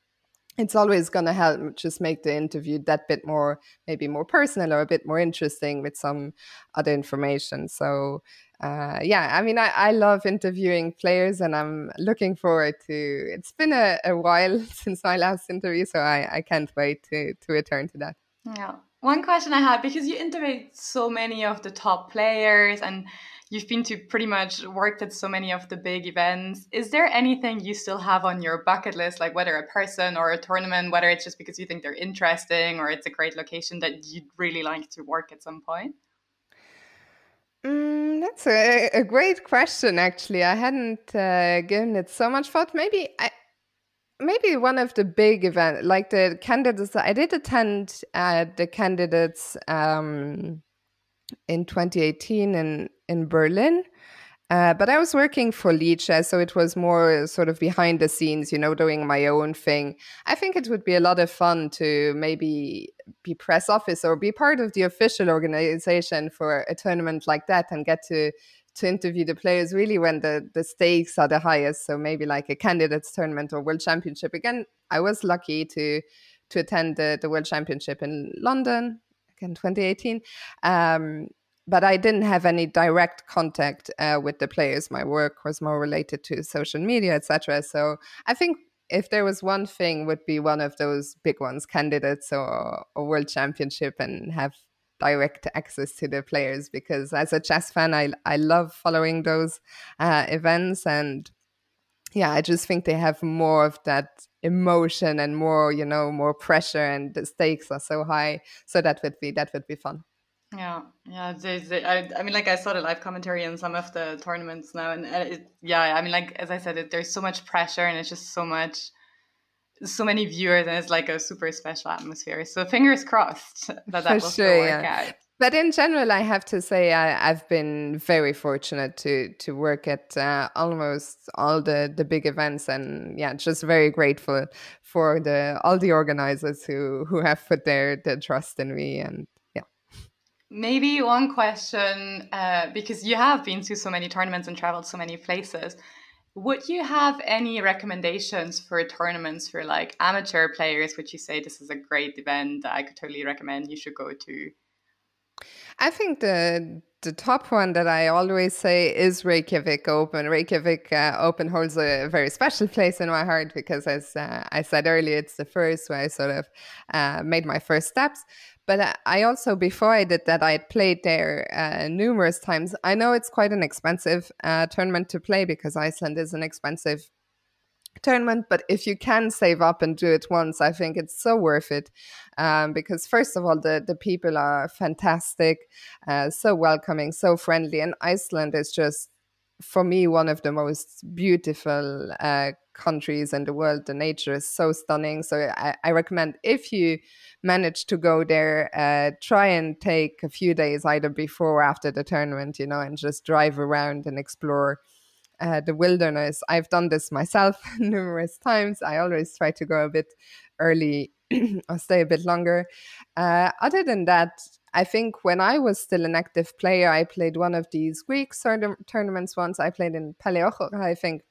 it's always going to help just make the interview that bit more, maybe more personal or a bit more interesting with some other information. So I mean, I love interviewing players, and I'm looking forward to, it's been a while since my last interview, so I can't wait to return to that. Yeah. One question I had, because you interviewed so many of the top players and you've been to pretty much worked at so many of the big events, is there anything you still have on your bucket list, like whether a person or a tournament, whether it's just because you think they're interesting or it's a great location that you'd really like to work at some point? That's a great question, actually. I hadn't given it so much thought. Maybe one of the big events, like the candidates, I did attend the candidates in 2018 in Berlin. But I was working for Licha, so it was more sort of behind the scenes, doing my own thing. I think it would be a lot of fun to maybe be press officer or be part of the official organization for a tournament like that and get to interview the players really when the stakes are the highest. So maybe like a candidates tournament or world championship. Again, I was lucky to attend the world championship in London, in 2018. But I didn't have any direct contact with the players. My work was more related to social media, etc. So I think if there was one thing, would be one of those big ones, candidates or world championship, and have direct access to the players, because as a chess fan, I love following those events, and I just think they have more of that emotion and more, more pressure, and the stakes are so high. So that would be fun. Yeah. I mean, like I saw the live commentary on some of the tournaments now, and I mean, like as I said, there's so much pressure, and it's just so many viewers, and it's like a super special atmosphere. So fingers crossed that will still work out. But in general, I have to say I've been very fortunate to work at almost all the big events, and just very grateful for all the organizers who have put their trust in me. And maybe one question, because you have been to so many tournaments and traveled so many places. Would you have any recommendations for tournaments for like amateur players? Would you say this is a great event that I could totally recommend you should go to? I think the top one that I always say is Reykjavik Open. Reykjavik Open holds a very special place in my heart because, as I said earlier, it's the first where I sort of made my first steps. But I also, before I did that, I had played there numerous times. I know it's quite an expensive tournament to play because Iceland is an expensive tournament, but if you can save up and do it once, I think it's so worth it, because first of all, the people are fantastic, so welcoming, so friendly, and Iceland is just, for me, one of the most beautiful countries in the world. The nature is so stunning, so I recommend, if you manage to go there, try and take a few days either before or after the tournament, and just drive around and explore the wilderness. I've done this myself numerous times. I always try to go a bit early or stay a bit longer. Other than that, I think when I was still an active player, I played one of these Greek tournaments once. I played in Paleochor. I think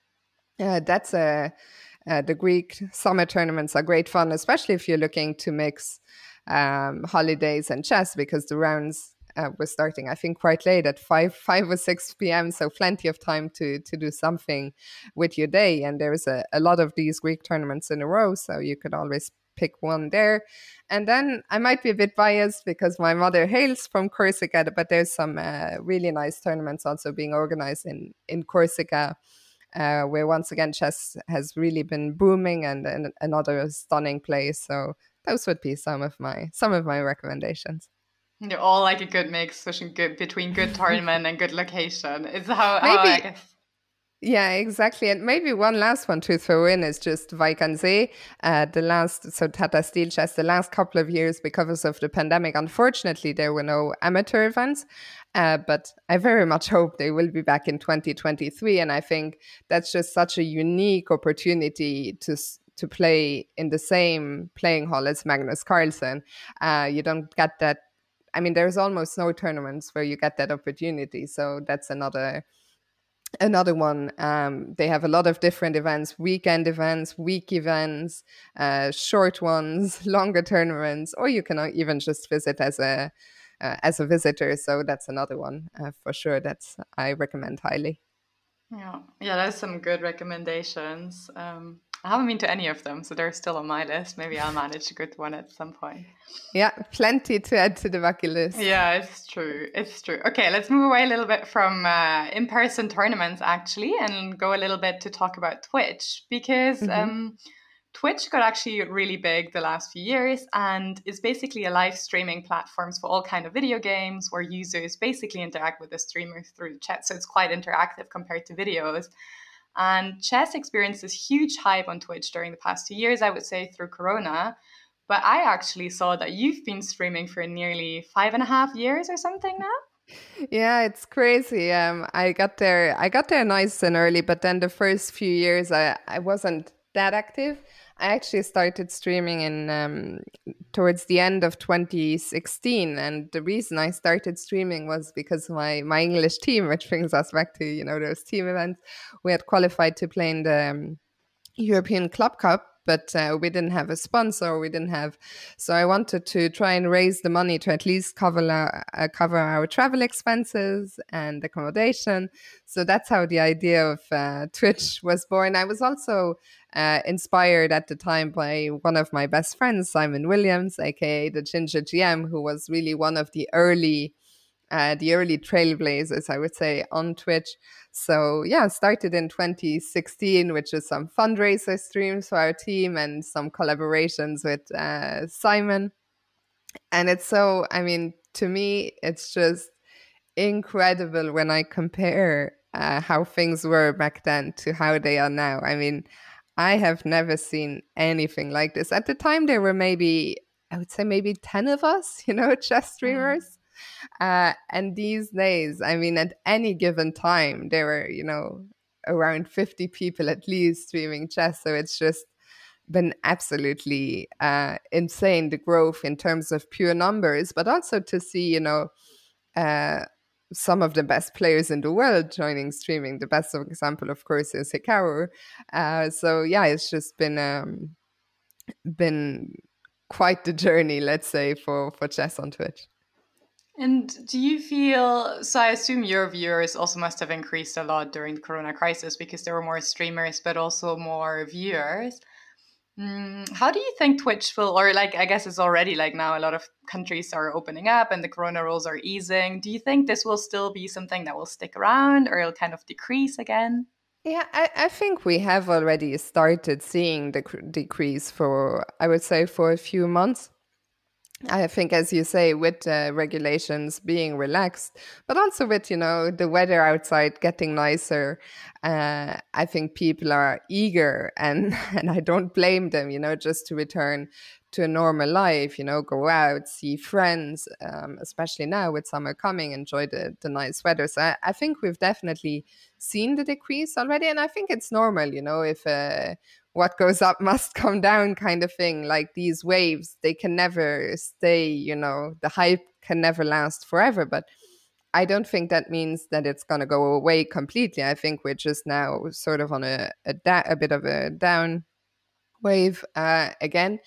that's the Greek summer tournaments are great fun, especially if you're looking to mix holidays and chess, because the rounds we're starting, I think, quite late at 5 or 6 p.m. So plenty of time to do something with your day. And there's a lot of these Greek tournaments in a row, so you could always pick one there. And then I might be a bit biased because my mother hails from Corsica, but there's some really nice tournaments also being organized in Corsica, where once again chess has really been booming, and another stunning place. So those would be some of my recommendations. They're all like a good mix between good tournament and good location. It's how Maybe. I guess. Yeah, exactly. And maybe one last one to throw in is just Vaikanze. Tata Steel Chess, the last couple of years, because of the pandemic, unfortunately, there were no amateur events. But I very much hope they will be back in 2023. And I think that's just such a unique opportunity to play in the same playing hall as Magnus Carlsen. You don't get that. I mean, there's almost no tournaments where you get that opportunity. So that's another one. They have a lot of different events, weekend events, week events, short ones, longer tournaments, or you can even just visit as a visitor. So that's another one for sure. I recommend highly. Yeah, there's some good recommendations. I haven't been to any of them, so they're still on my list. Maybe I'll manage to go to one at some point. Yeah, plenty to add to the bucket list. Yeah, it's true. Okay, let's move away a little bit from in-person tournaments, actually, and go a little bit to talk about Twitch, because Twitch got actually really big the last few years and is basically a live streaming platform for all kind of video games where users basically interact with the streamers through the chat. So it's quite interactive compared to videos. And chess experienced this huge hype on Twitch during the past 2 years, I would say, through Corona. But I actually saw that you've been streaming for nearly 5.5 years or something now. Yeah, it's crazy. I got there nice and early, but then the first few years I wasn't that active. I actually started streaming in towards the end of 2016, and the reason I started streaming was because my English team, which brings us back to those team events, we had qualified to play in the European Club Cup, but we didn't have a sponsor. So I wanted to try and raise the money to at least cover our travel expenses and accommodation. So that's how the idea of Twitch was born. I was also inspired at the time by one of my best friends, Simon Williams, aka the Ginger GM, who was really one of the early trailblazers, I would say, on Twitch. So yeah, started in 2016, which is some fundraiser streams for our team and some collaborations with Simon. And to me, it's just incredible when I compare how things were back then to how they are now. I mean, I have never seen anything like this. At the time, there were maybe 10 of us, chess streamers. And these days, at any given time, there were, around 50 people at least streaming chess. So it's just been absolutely insane, the growth in terms of pure numbers, but also to see, some of the best players in the world joining streaming. The best example, of course, is Hikaru. So yeah, it's just been quite the journey, let's say, for chess on Twitch. And do you feel, so I assume your viewers also must have increased a lot during the Corona crisis because there were more streamers, but also more viewers. How do you think Twitch will, or I guess it's already now a lot of countries are opening up and the Corona rules are easing. Do you think this will still be something that will stick around or it'll kind of decrease again? Yeah, I think we have already started seeing the decrease for a few months. I think, as you say, with regulations being relaxed, but also with, the weather outside getting nicer, I think people are eager and I don't blame them, just to return to a normal life, go out, see friends, especially now with summer coming, enjoy the nice weather. So I think we've definitely seen the decrease already. And I think it's normal, if what goes up must come down kind of thing. Like these waves, they can never stay, the hype can never last forever. But I don't think that means that it's going to go away completely. I think we're just now sort of on a bit of a down wave again.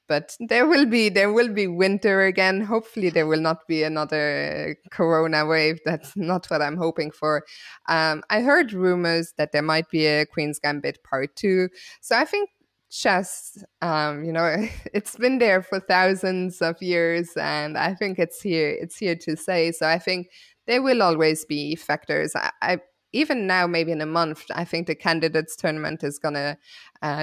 But there will be winter again. Hopefully there will not be another Corona wave. That's not what I'm hoping for. I heard rumors that there might be a Queen's Gambit Part 2. So I think chess, it's been there for thousands of years, and I think it's here to stay. So I think there will always be factors. I even now, maybe in a month, I think the candidates tournament is going to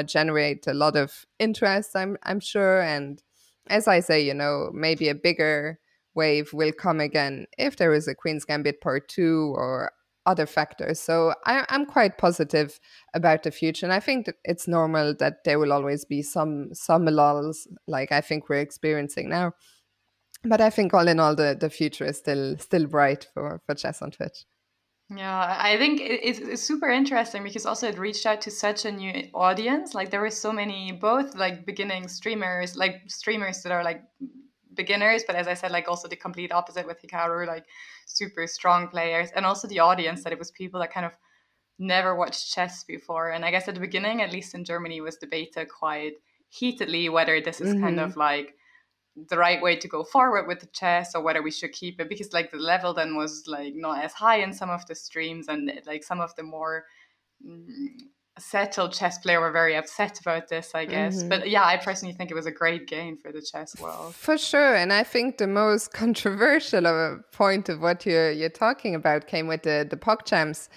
generate a lot of interest, I'm sure. And as I say, maybe a bigger wave will come again if there is a Queen's Gambit Part 2 or other factors. So I'm quite positive about the future, and I think that it's normal that there will always be some lulls, like I think we're experiencing now. But I think all in all, the future is still bright for chess on Twitch. Yeah, I think it's super interesting because also it reached out to such a new audience. Like there were so many, both like beginning streamers, like streamers that are like beginners, but as I said, like also the complete opposite with Hikaru, like super strong players, and also the audience that it was people that kind of never watched chess before. And I guess at the beginning, at least in Germany, was debated quite heatedly whether this is kind of like the right way to go forward with the chess or whether we should keep it, because like the level then was like not as high in some of the streams, and like some of the more settled chess player were very upset about this, I guess. But yeah, I personally think it was a great game for the chess world. For sure. And I think the most controversial point of what you're talking about came with the PogChamps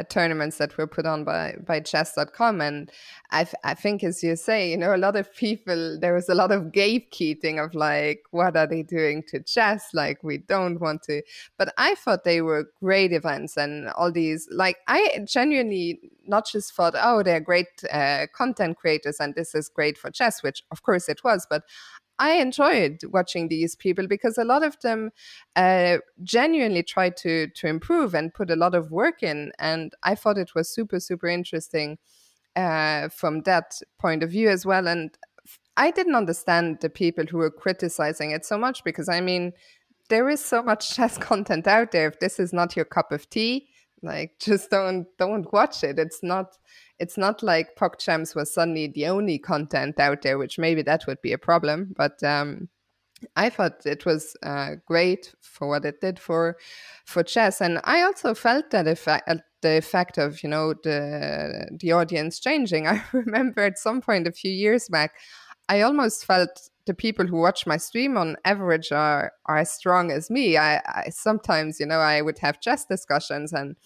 tournaments that were put on by chess.com. And I think, as you say, a lot of people, there was a lot of gatekeeping of like, what are they doing to chess? Like, we don't want to. But I thought they were great events, and all these, like, I genuinely not just thought, oh, they're great content creators and this is great for chess, which of course it was, but I enjoyed watching these people because a lot of them genuinely tried to improve and put a lot of work in, and I thought it was super, super interesting from that point of view as well. And I didn't understand the people who were criticizing it so much, because I mean, there is so much chess content out there. If this is not your cup of tea, like, just don't watch it. It's not like PogChamps was suddenly the only content out there, which maybe that would be a problem. But I thought it was great for what it did for chess, and I also felt that the effect of the audience changing. I remember at some point a few years back, I almost felt the people who watch my stream on average are as strong as me. I sometimes, I would have chess discussions, and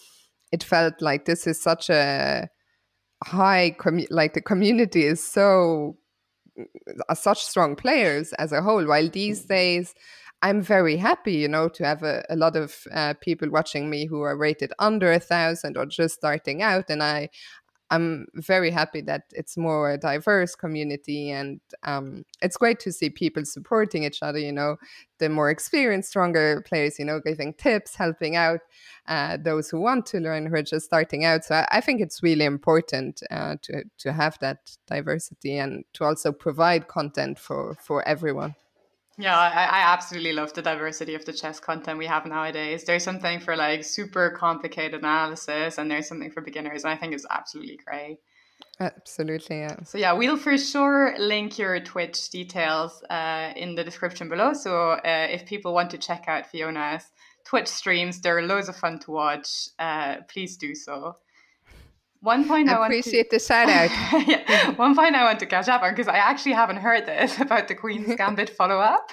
it felt like this is such a high, like the community is so such strong players as a whole. While these days, I'm very happy, to have a lot of people watching me who are rated under 1,000 or just starting out, and I'm very happy that it's more a diverse community, and it's great to see people supporting each other, the more experienced, stronger players, giving tips, helping out those who want to learn, who are just starting out. So I think it's really important to have that diversity and to also provide content for everyone. Yeah, I absolutely love the diversity of the chess content we have nowadays. There's something for like super complicated analysis, and there's something for beginners, and I think it's absolutely great. Absolutely, yeah. So yeah, we'll for sure link your Twitch details in the description below. So if people want to check out Fiona's Twitch streams, they're loads of fun to watch. Please do so. One point I appreciate the shout out. Yeah, one point I want to catch up on, because I actually haven't heard this about the Queen's Gambit follow up.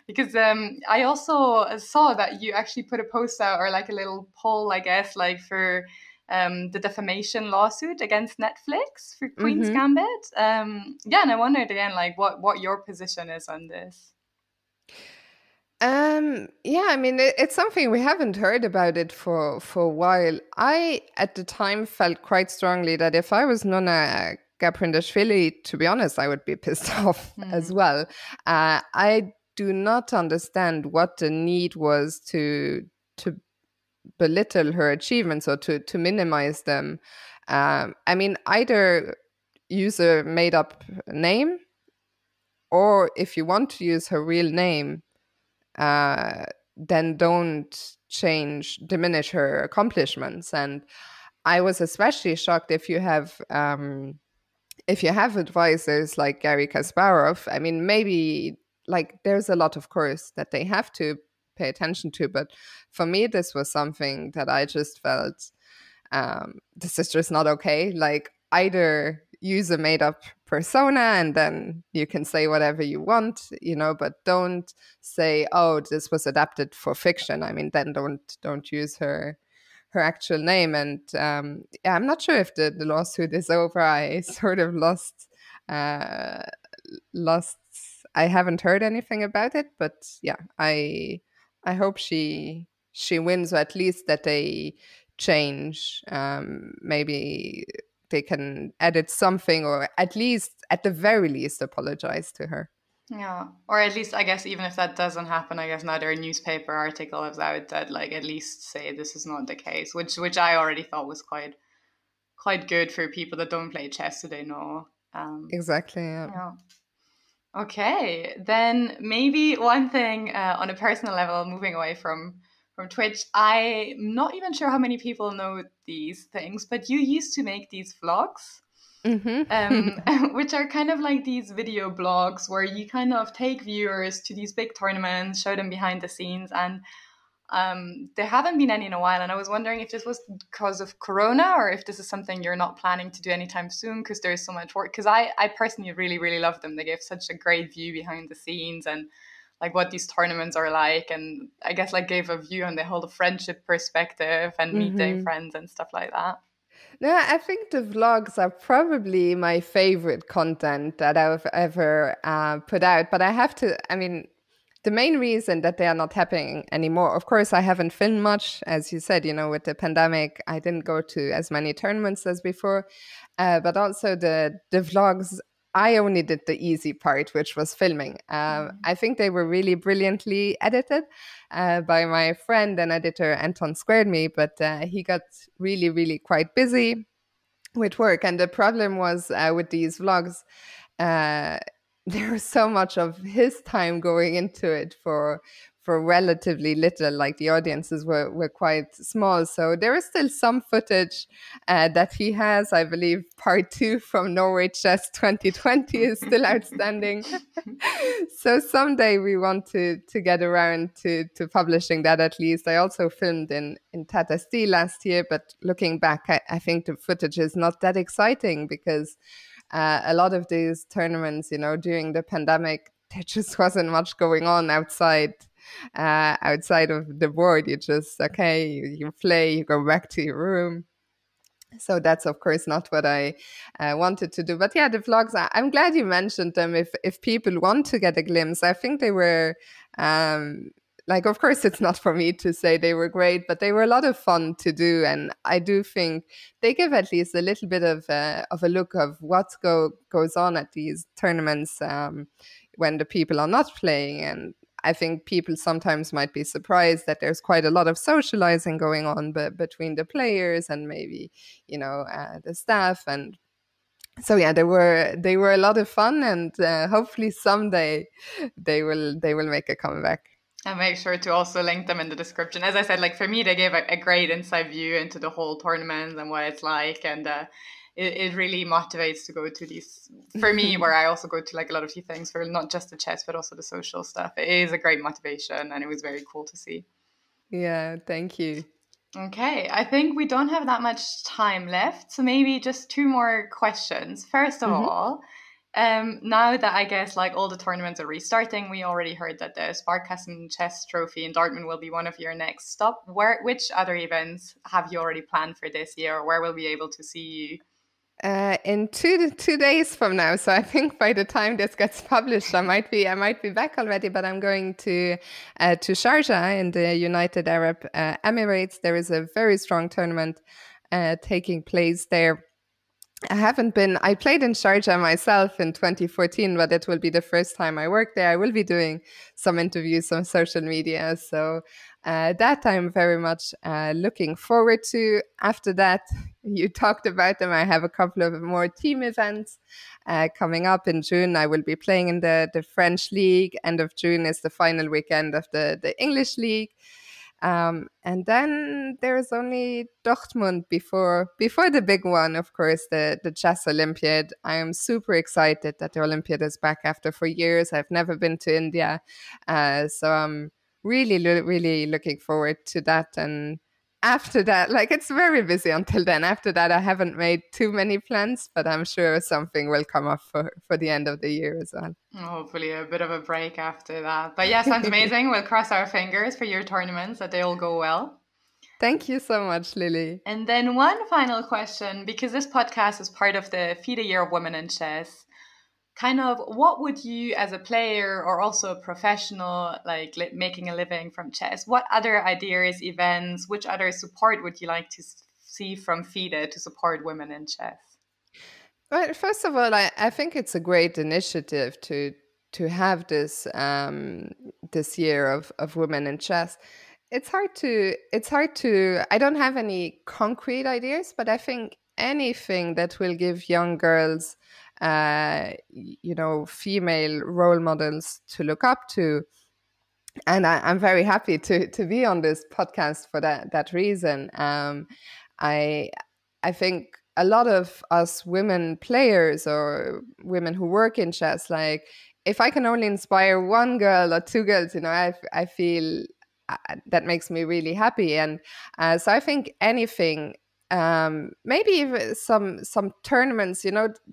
Because I also saw that you actually put a post out, or like a little poll, I guess, like for the defamation lawsuit against Netflix for Queen's Gambit. Yeah, and I wondered again, like what your position is on this. Yeah, I mean, it's something we haven't heard about it for a while. I, at the time, felt quite strongly that if I was Nona Gaprindashvili, to be honest, I would be pissed off as well. I do not understand what the need was to belittle her achievements or to minimize them. I mean, either use a made-up name, or if you want to use her real name, then don't diminish her accomplishments. And I was especially shocked if you have advisors like Garry Kasparov. I mean, maybe like there's a lot, of course, that they have to pay attention to, but for me, this was something that I just felt this is just not okay. Like, either use a made-up persona and then you can say whatever you want, but don't say, oh, this was adapted for fiction. I mean, then don't use her actual name. And yeah, I'm not sure if the lawsuit is over. I sort of lost haven't heard anything about it, but yeah, I hope she wins, or at least that they change. Maybe they can edit something, or at the very least apologize to her. Yeah, or at least I guess even if that doesn't happen, I guess now there a newspaper article is out that like at least say this is not the case, which I already thought was quite good for people that don't play chess, so they know. Exactly. Yeah. Yeah. Okay, then maybe one thing on a personal level, moving away from Twitch, I'm not even sure how many people know these things, but you used to make these vlogs, which are kind of like these video blogs where you kind of take viewers to these big tournaments, show them behind the scenes, and there haven't been any in a while. And I was wondering if this was because of Corona or if this is something you're not planning to do anytime soon because there's so much work. Because I personally really, really love them. They give such a great view behind the scenes and like what these tournaments are like. And I guess like gave a view on the whole friendship perspective and meeting friends and stuff like that. No, I think the vlogs are probably my favorite content that I've ever put out. But the main reason that they are not happening anymore, of course, I haven't filmed much, as you said, with the pandemic, I didn't go to as many tournaments as before. But also the vlogs, I only did the easy part, which was filming. I think they were really brilliantly edited by my friend and editor, Anton Squared Me, but he got really, really quite busy with work. And the problem was with these vlogs, there was so much of his time going into it for relatively little. Like the audiences were quite small, so there is still some footage that he has. I believe part 2 from Norway Chess 2020 is still outstanding. So someday we want to get around to publishing that at least. I also filmed in Tata Steel last year, but looking back, I think the footage is not that exciting because a lot of these tournaments, during the pandemic, there just wasn't much going on outside of the board. You just, you play, you go back to your room. So that's, of course, not what I wanted to do. But yeah, the vlogs, I'm glad you mentioned them. If people want to get a glimpse, I think they were... of course, it's not for me to say they were great, but they were a lot of fun to do. And I do think they give at least a little bit of a look of what goes on at these tournaments when the people are not playing. And I think people sometimes might be surprised that there's quite a lot of socializing going on between the players and maybe, the staff. And so yeah, they were a lot of fun, and hopefully someday they will make a comeback. And make sure to also link them in the description. As I said, like for me, they gave a great inside view into the whole tournament and what it's like. And it really motivates to go to these, for me, where I also go to like a lot of these things for not just the chess, but also the social stuff. It is a great motivation and it was very cool to see. Yeah, thank you. Okay, I think we don't have that much time left. So maybe just 2 more questions. First of all, now that I guess like all the tournaments are restarting, we already heard that the Sparkassen Chess Trophy in Dortmund will be one of your next stop. Which other events have you already planned for this year, or where will we be able to see you? In two days from now, so I think by the time this gets published, I might be back already. But I'm going to Sharjah in the United Arab Emirates. There is a very strong tournament taking place there. I played in Sharjah myself in 2014, but it will be the first time I work there. I will be doing some interviews on social media. So that I'm very much looking forward to. After that, you talked about them. I have a couple of more team events coming up in June. I will be playing in the French League. End of June is the final weekend of the English League. And then there's only Dortmund before the big one, of course, the Schacholympiade. I am super excited that the Olympiad is back after 4 years. I've never been to India. So I'm really, really looking forward to that. And after that, like it's very busy until then. After that, I haven't made too many plans, but I'm sure something will come up for the end of the year as well. Hopefully a bit of a break after that. But yeah, sounds amazing. We'll cross our fingers for your tournaments that they all go well. Thank you so much, Lilli. And then one final question, because this podcast is part of the FIDE Year of Women in Chess. kind of what would you as a player or also a professional, like making a living from chess, what other ideas, events, which other support would you like to see from FIDE to support women in chess? Well, first of all, I think it's a great initiative to have this this year of women in chess. It's hard to I don't have any concrete ideas, but I think anything that will give young girls female role models to look up to. And I'm very happy to be on this podcast for that reason. I think a lot of us women players or women who work in chess, like if I can only inspire one girl or two girls, I feel that makes me really happy. And so I think anything, maybe even some tournaments,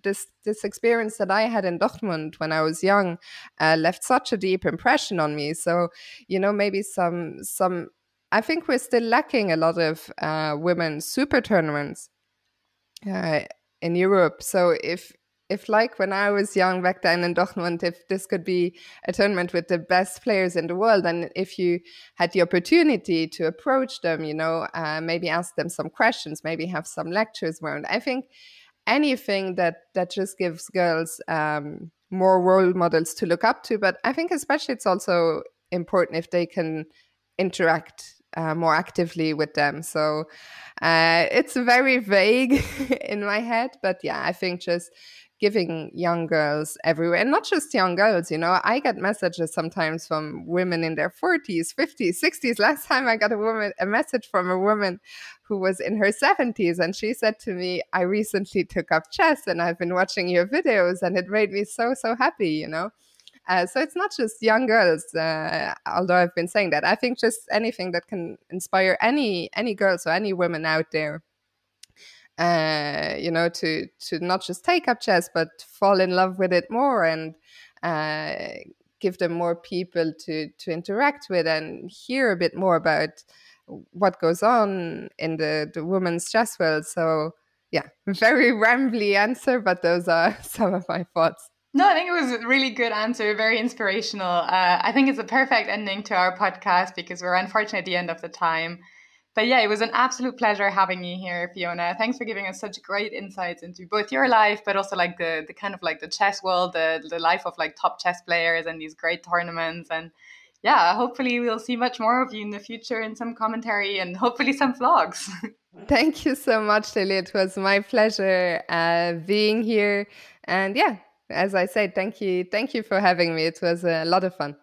this experience that I had in Dortmund when I was young left such a deep impression on me. So, maybe some I think we're still lacking a lot of women's super tournaments in Europe. So if like when I was young back then in Dortmund, if this could be a tournament with the best players in the world, and if you had the opportunity to approach them, maybe ask them some questions, maybe have some lectures around. I think anything that just gives girls more role models to look up to. But I think especially it's also important if they can interact more actively with them. So it's very vague in my head, but yeah, I think just giving young girls everywhere, and not just young girls, I get messages sometimes from women in their 40s, 50s, 60s. Last time I got a message from a woman who was in her 70s, and she said to me, I recently took up chess and I've been watching your videos and it made me so happy, So it's not just young girls, although I've been saying that. I think just anything that can inspire any girls or any women out there, to not just take up chess, but fall in love with it more and give them more people to interact with and hear a bit more about what goes on in the women's chess world. So yeah, very rambly answer, but those are some of my thoughts. No, I think it was a really good answer, very inspirational. I think it's a perfect ending to our podcast because we're unfortunately at the end of the time. But yeah, it was an absolute pleasure having you here, Fiona. Thanks for giving us such great insights into both your life, but also like the kind of like the chess world, the life of like top chess players and these great tournaments. And yeah, hopefully we'll see much more of you in the future in some commentary and hopefully some vlogs. Thank you so much, Lilli. It was my pleasure being here. And yeah, as I said, thank you for having me. It was a lot of fun.